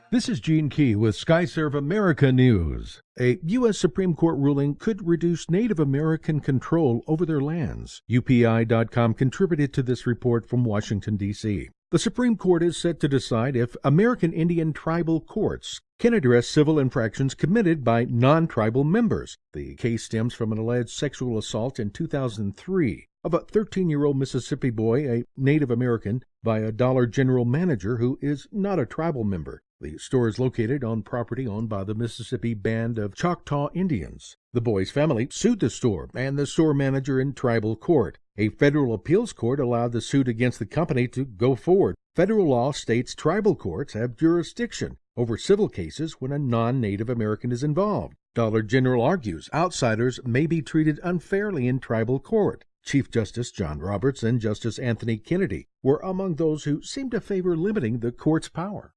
This is Gene Key with Skyserve America News. A U.S. Supreme Court ruling could reduce Native American control over their lands. UPI.com contributed to this report from Washington, D.C. The Supreme Court is set to decide if American Indian tribal courts can address civil infractions committed by non-tribal members. The case stems from an alleged sexual assault in 2003 of a 13-year-old Mississippi boy, a Native American, by a Dollar General manager who is not a tribal member. The store is located on property owned by the Mississippi Band of Choctaw Indians. The boy's family sued the store and the store manager in tribal court. A federal appeals court allowed the suit against the company to go forward. Federal law states tribal courts have jurisdiction over civil cases when a non-Native American is involved. Dollar General argues outsiders may be treated unfairly in tribal court. Chief Justice John Roberts and Justice Anthony Kennedy were among those who seemed to favor limiting the court's power.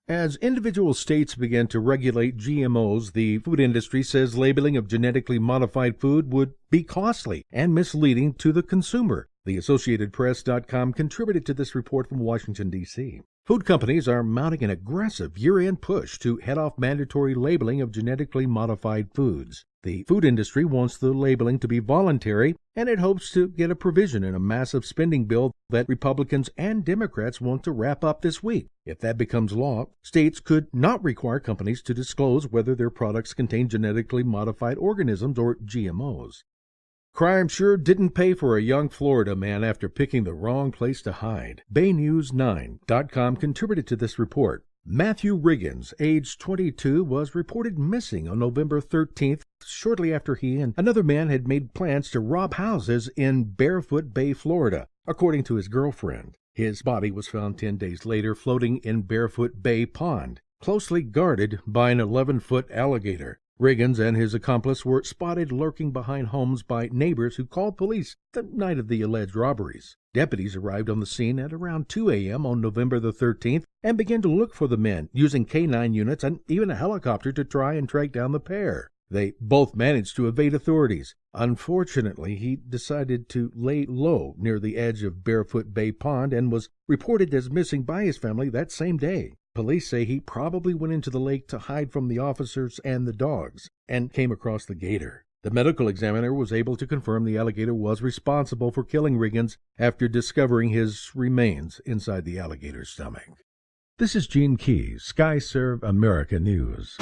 As individual states begin to regulate GMOs, the food industry says labeling of genetically modified food would be costly and misleading to the consumer. The AssociatedPress.com contributed to this report from Washington, D.C. Food companies are mounting an aggressive year-end push to head off mandatory labeling of genetically modified foods. The food industry wants the labeling to be voluntary, and it hopes to get a provision in a massive spending bill that Republicans and Democrats want to wrap up this week. If that becomes law, states could not require companies to disclose whether their products contain genetically modified organisms or GMOs. Crime sure didn't pay for a young Florida man after picking the wrong place to hide. BayNews9.com contributed to this report. Matthew Riggins, age 22, was reported missing on November 13th, shortly after he and another man had made plans to rob houses in Barefoot Bay, Florida, according to his girlfriend. His body was found 10 days later floating in Barefoot Bay Pond, closely guarded by an 11-foot alligator. Riggins and his accomplice were spotted lurking behind homes by neighbors who called police the night of the alleged robberies. Deputies arrived on the scene at around 2 a.m. on November the 13th and began to look for the men, using K-9 units and even a helicopter to try and track down the pair. They both managed to evade authorities. Unfortunately, he decided to lay low near the edge of Barefoot Bay Pond and was reported as missing by his family that same day. Police say he probably went into the lake to hide from the officers and the dogs and came across the gator. The medical examiner was able to confirm the alligator was responsible for killing Riggins after discovering his remains inside the alligator's stomach. This is Gene Key, Skyserve America News.